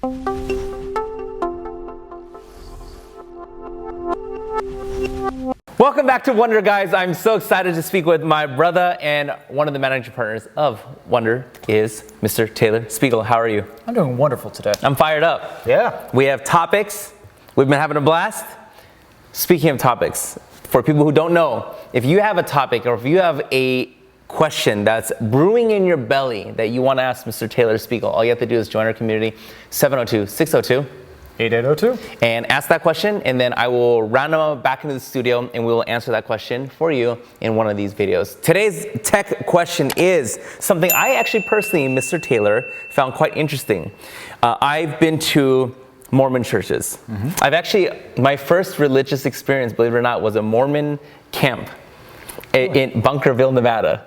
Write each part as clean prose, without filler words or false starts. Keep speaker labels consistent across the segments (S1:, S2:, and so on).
S1: Welcome back to Wondour, guys. I'm so excited to speak with my brother, and one of the managing partners of Wondour is Mr. Taylor Speegle. How are you?
S2: I'm doing wonderful today.
S1: I'm fired up.
S2: Yeah.
S1: We have topics. We've been having a blast. Speaking of topics, for people who don't know, if you have a topic or if you have a question that's brewing in your belly that you want to ask Mr. Taylor Speegle, all you have to do is join our community, 702-602-8802, and ask that question, and then I will round them up back into the studio and we will answer that question for you in one of these videos. Today's tech question is something I actually personally, Mr. Taylor, found quite interesting. I've been to Mormon churches. I've actually, my first religious experience, believe it or not, was a Mormon camp in Bunkerville, Nevada.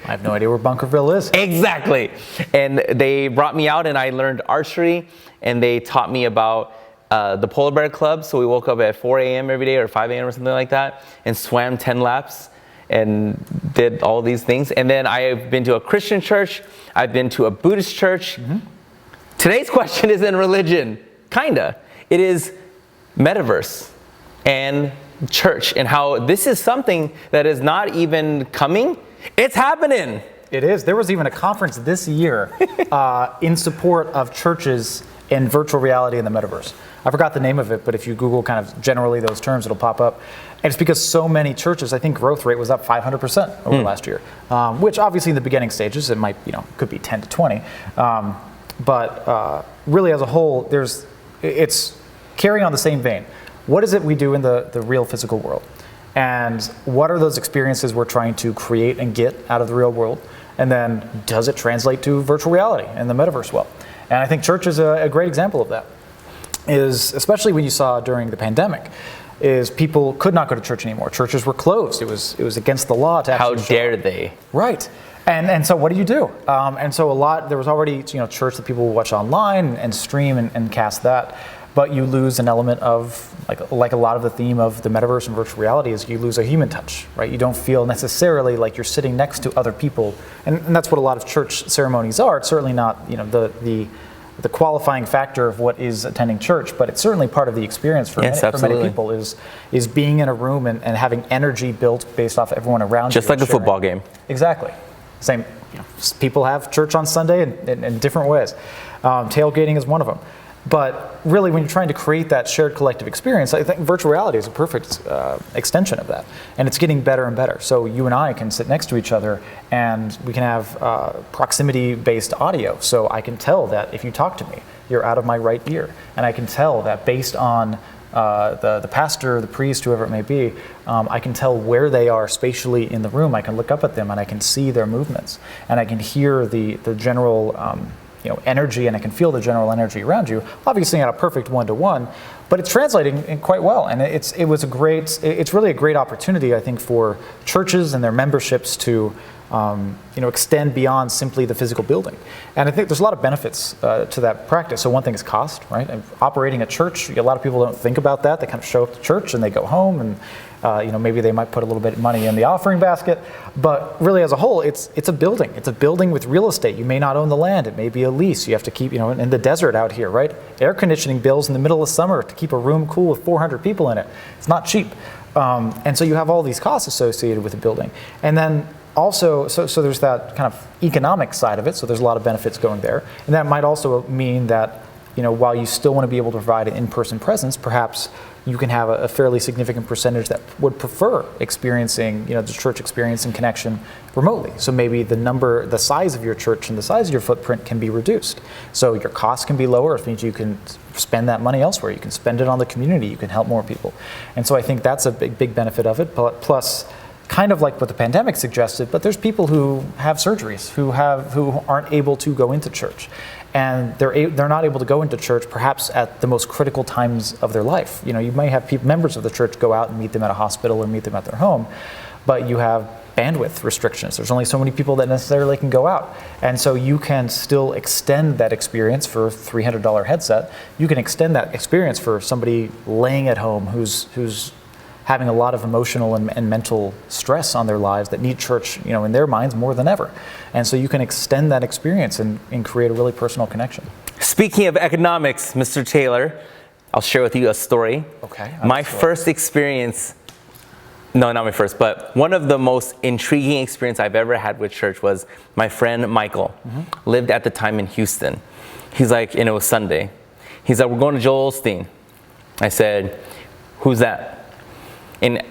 S2: I have no idea where Bunkerville is.
S1: Exactly. And they brought me out and I learned archery, and they taught me about the Polar Bear Club. So we woke up at 4 a.m. every day or 5 a.m. or something like that and swam 10 laps and did all these things. And then I've been to a Christian church. I've been to a Buddhist church. Today's question isn't religion, kinda. It is Metaverse and church, and how this is something that is not even coming. It's happening.
S2: It is. There was even a conference this year in support of churches and virtual reality in the metaverse. I forgot the name of it, but if you Google kind of generally those terms, it'll pop up. And it's because so many churches, I think growth rate was up 500% over last year, which obviously in the beginning stages, it might, could be 10 to 20. But really as a whole, it's carrying on the same vein. What is it we do in the real physical world? And what are those experiences we're trying to create and get out of the real world? And then does it translate to virtual reality and the metaverse well? And I think church is a great example of that. Is especially when you saw during the pandemic, is people could not go to church anymore. Churches were closed. It was against the law to actually
S1: How dare they?
S2: Right. And so what do? And so there was already church that people would watch online and stream and cast that. But you lose an element of, like a lot of the theme of the metaverse and virtual reality is you lose a human touch, right? You don't feel necessarily like you're sitting next to other people. And that's what a lot of church ceremonies are. It's certainly not, the qualifying factor of what is attending church, but it's certainly part of the experience for many people is being in a room and having energy built based off everyone around you.
S1: Just like a football game.
S2: Exactly. Same. People have church on Sunday in different ways. Tailgating is one of them. But really, when you're trying to create that shared collective experience, I think virtual reality is a perfect extension of that. And it's getting better and better. So you and I can sit next to each other and we can have proximity-based audio. So I can tell that if you talk to me, you're out of my right ear. And I can tell that based on the pastor, the priest, whoever it may be, I can tell where they are spatially in the room. I can look up at them and I can see their movements. And I can hear the general energy, and I can feel the general energy around you. Obviously not a perfect one-to-one, but it's translating quite well. And it's really a great opportunity, I think, for churches and their memberships to extend beyond simply the physical building. And I think there's a lot of benefits to that practice. So one thing is cost, right? And operating a church, a lot of people don't think about that. They kind of show up to church and they go home and maybe they might put a little bit of money in the offering basket, but really as a whole, it's a building. It's a building with real estate. You may not own the land. It may be a lease. You have to keep, in the desert out here, right? Air conditioning bills in the middle of summer to keep a room cool with 400 people in it. It's not cheap. And so you have all these costs associated with the building. And then also, so there's that kind of economic side of it. So there's a lot of benefits going there. And that might also mean that, while you still want to be able to provide an in-person presence, perhaps you can have a fairly significant percentage that would prefer experiencing, the church experience and connection remotely. So maybe the size of your church and the size of your footprint can be reduced. So your costs can be lower. It means you can spend that money elsewhere. You can spend it on the community. You can help more people. And so I think that's a big benefit of it. But plus, kind of like what the pandemic suggested, but there's people who have surgeries, who aren't able to go into church. And they're not able to go into church perhaps at the most critical times of their life. You may have members of the church go out and meet them at a hospital or meet them at their home, but you have bandwidth restrictions. There's only so many people that necessarily can go out. And so you can still extend that experience for a $300 headset. You can extend that experience for somebody laying at home who's having a lot of emotional and mental stress on their lives that need church, in their minds more than ever. And so you can extend that experience and create a really personal connection.
S1: Speaking of economics, Mr. Taylor, I'll share with you a story.
S2: Okay.
S1: My first experience, no, not my first, but one of the most intriguing experience I've ever had with church was my friend Michael, lived at the time in Houston. He's like, and it was Sunday. He's like, we're going to Joel Osteen. I said, who's that? And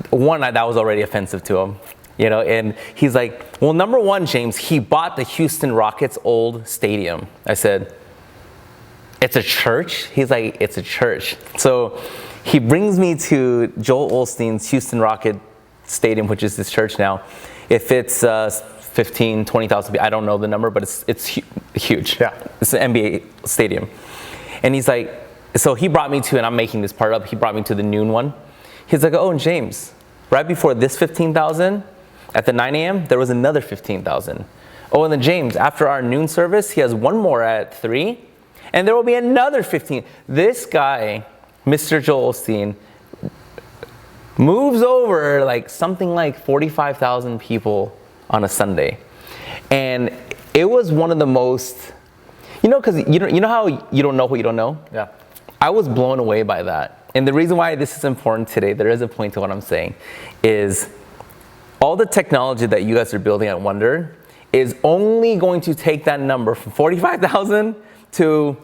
S1: one, that was already offensive to him, you know, and he's like, well, number one, James, he bought the Houston Rockets' old stadium. I said, it's a church? He's like, it's a church. So he brings me to Joel Osteen's Houston Rocket Stadium, which is this church now. It fits 15, 20,000 people. I don't know the number, but it's huge.
S2: Yeah.
S1: It's an NBA stadium. And he's like, so he brought me to, and I'm making this part up, he brought me to the noon one. He's like, oh, and James, right before this 15,000, at the 9 a.m., there was another 15,000. Oh, and then James, after our noon service, he has one more at 3, and there will be another 15. This guy, Mr. Joel Osteen, moves over like something like 45,000 people on a Sunday. And it was one of the most, you know, because you know how you don't know what you don't know?
S2: Yeah.
S1: I was blown away by that. And the reason why this is important today, there is a point to what I'm saying, is all the technology that you guys are building at Wondour is only going to take that number from 45,000 to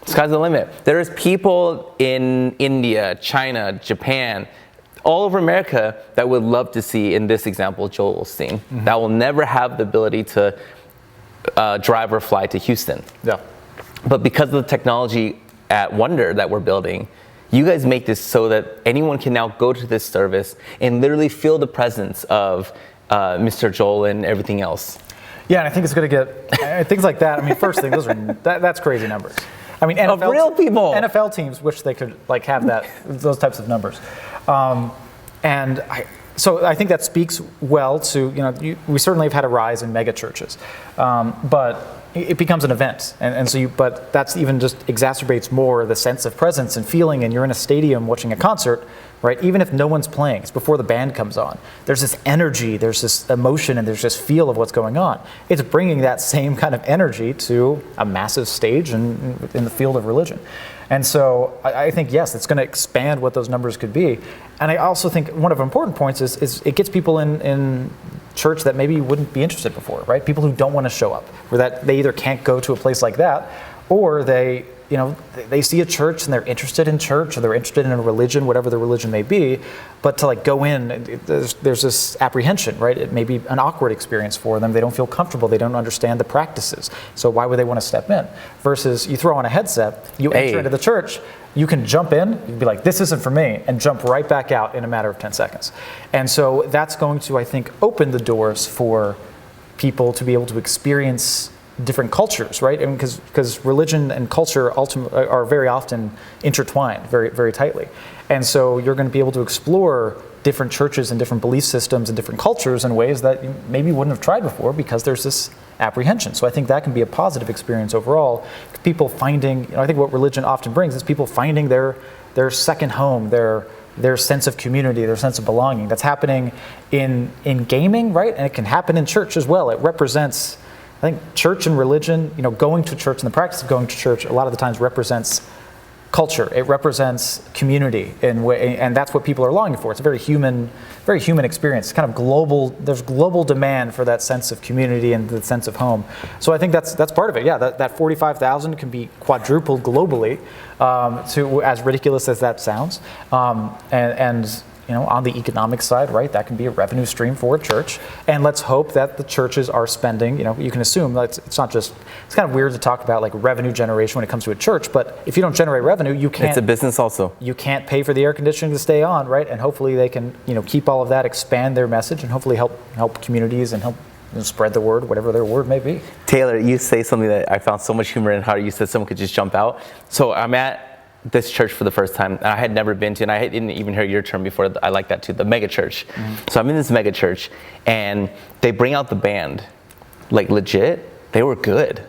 S1: sky's the limit. There's people in India, China, Japan, all over America that would love to see, in this example, Joel Osteen, that will never have the ability to drive or fly to Houston.
S2: Yeah.
S1: But because of the technology at Wondour that we're building, you guys make this so that anyone can now go to this service and literally feel the presence of Mr. Joel and everything else.
S2: Yeah, and I think it's going to get things like that. I mean, first thing, that's crazy numbers. I mean,
S1: Of real people.
S2: NFL teams wish they could like have those types of numbers, so I think that speaks well to we certainly have had a rise in mega churches, but it becomes an event, but that's even just exacerbates more the sense of presence and feeling. And you're in a stadium watching a concert, right? Even if no one's playing, it's before the band comes on. There's this energy, there's this emotion, and there's this feel of what's going on. It's bringing that same kind of energy to a massive stage in the field of religion. And so I think, yes, it's going to expand what those numbers could be. And I also think one of the important points is it gets people in church that maybe wouldn't be interested before, right? People who don't want to show up, or that they either can't go to a place like that, or they see a church and they're interested in church, or they're interested in a religion, whatever the religion may be, but to like go in, there's this apprehension, right? It may be an awkward experience for them. They don't feel comfortable. They don't understand the practices. So why would they want to step in? Versus you throw on a headset, you enter into the church, you can jump in, you can be like, this isn't for me, and jump right back out in a matter of 10 seconds. And so that's going to, I think, open the doors for people to be able to experience different cultures, right? I mean, because religion and culture are very often intertwined very, very tightly. And so you're going to be able to explore different churches and different belief systems and different cultures in ways that you maybe wouldn't have tried before, because there's this apprehension. So I think that can be a positive experience overall. People finding, I think what religion often brings is people finding their second home, their sense of community, their sense of belonging. That's happening in gaming, right? And it can happen in church as well. It represents, I think, church and religion, going to church and the practice of going to church a lot of the times represents culture. It represents community, and that's what people are longing for. It's a very human experience. It's kind of global. There's global demand for that sense of community and the sense of home. So I think that's part of it. Yeah, that 45,000 can be quadrupled globally, to as ridiculous as that sounds, and on the economic side, right, that can be a revenue stream for a church. And let's hope that the churches are spending, you can assume that it's not just, it's kind of weird to talk about like revenue generation when it comes to a church, but if you don't generate revenue, you can't.
S1: It's a business also.
S2: You can't pay for the air conditioning to stay on, right? And hopefully they can, keep all of that, expand their message, and hopefully help communities and help spread the word, whatever their word may be.
S1: Taylor, you say something that I found so much humor in, how you said someone could just jump out. So I'm at this church for the first time, and I had never been to, and I didn't even hear your term before. I like that too, the mega church. So I'm in this mega church, and they bring out the band, like legit. They were good.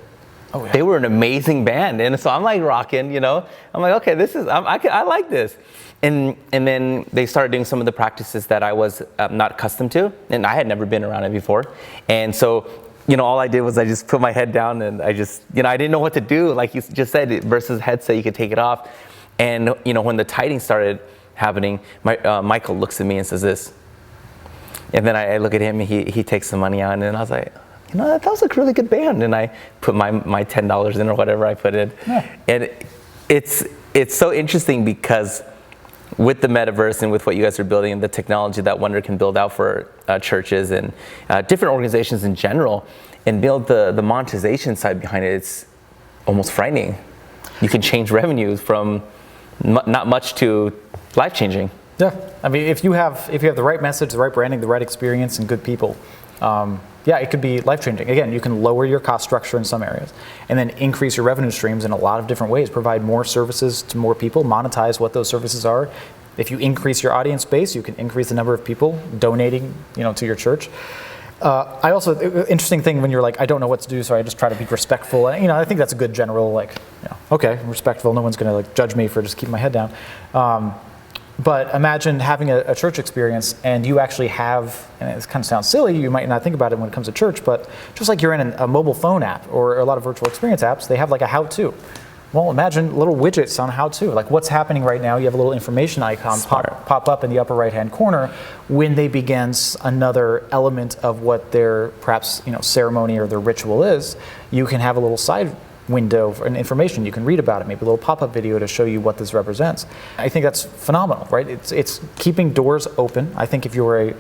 S1: Oh, yeah. They were an amazing band, and so I'm like rocking. I'm like, okay, I like this. And then they started doing some of the practices that I was not accustomed to, and I had never been around it before. And so all I did was I just put my head down and I just, I didn't know what to do. Like you just said, versus headset, you could take it off. And, when the tithing started happening, Michael looks at me and says this. And then I look at him and he takes the money out, and I was like, that was a really good band. And I put my $10 in or whatever I put in. Yeah. And it's so interesting because with the metaverse and with what you guys are building and the technology that Wondour can build out for churches and different organizations in general, and build the monetization side behind it, it's almost frightening. You can change revenues from not much to life-changing.
S2: Yeah, I mean, if you have the right message, the right branding, the right experience, and good people, it could be life-changing. Again, you can lower your cost structure in some areas, and then increase your revenue streams in a lot of different ways. Provide more services to more people, monetize what those services are. If you increase your audience base, you can increase the number of people donating, to your church. I also, interesting thing when you're like, I don't know what to do, so I just try to be respectful. I think that's a good general, okay, I'm respectful. No one's going to judge me for just keeping my head down. But imagine having a church experience and you actually have, and it kind of sounds silly, you might not think about it when it comes to church, but just like you're in a mobile phone app or a lot of virtual experience apps, they have like a how-to. Well, imagine little widgets on how-to. Like what's happening right now, you have a little information icon pop up in the upper right-hand corner when they begin another element of what their perhaps ceremony or their ritual is. You can have a little side window and information you can read about it, maybe a little pop-up video to show you what this represents. I think that's phenomenal, right? It's keeping doors open. I think if you're a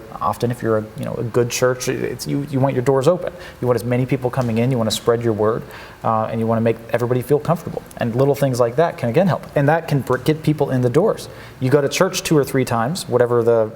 S2: good church, you want your doors open. You want as many people coming in, you want to spread your word, and you want to make everybody feel comfortable. And little things like that can again help, and that can get people in the doors. You go to church 2 or 3 times, whatever the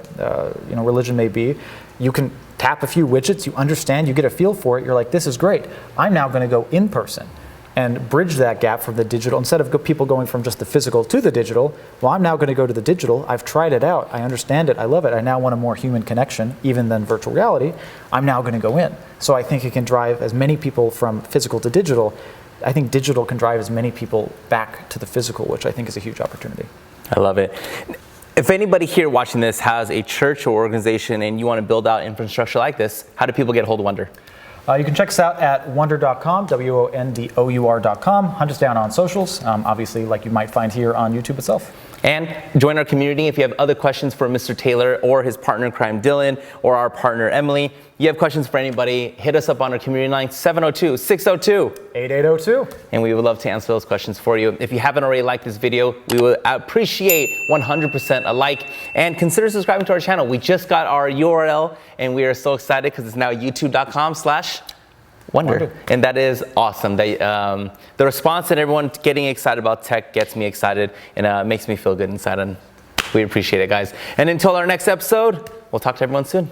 S2: religion may be. You can tap a few widgets, you understand, you get a feel for it. You're like, this is great. I'm now going to go in person and bridge that gap from the digital. Instead of people going from just the physical to the digital, well, I'm now going to go to the digital. I've tried it out. I understand it. I love it. I now want a more human connection, even than virtual reality. I'm now going to go in. So I think it can drive as many people from physical to digital. I think digital can drive as many people back to the physical, which I think is a huge opportunity.
S1: I love it. If anybody here watching this has a church or organization and you want to build out infrastructure like this, how do people get a hold of Wondour?
S2: You can check us out at wondour.com, WONDOUR.com. Hunt us down on socials, obviously like you might find here on YouTube itself.
S1: And join our community. If you have other questions for Mr. Taylor or his partner in crime, Dylan, or our partner, Emily, you have questions for anybody, hit us up on our community line, 702-602-8802. And we would love to answer those questions for you. If you haven't already liked this video, we would appreciate 100% a like, and consider subscribing to our channel. We just got our URL, and we are so excited because it's now youtube.com/Wondour. And that is awesome. The response and everyone getting excited about tech gets me excited and makes me feel good inside. And we appreciate it, guys. And until our next episode, we'll talk to everyone soon.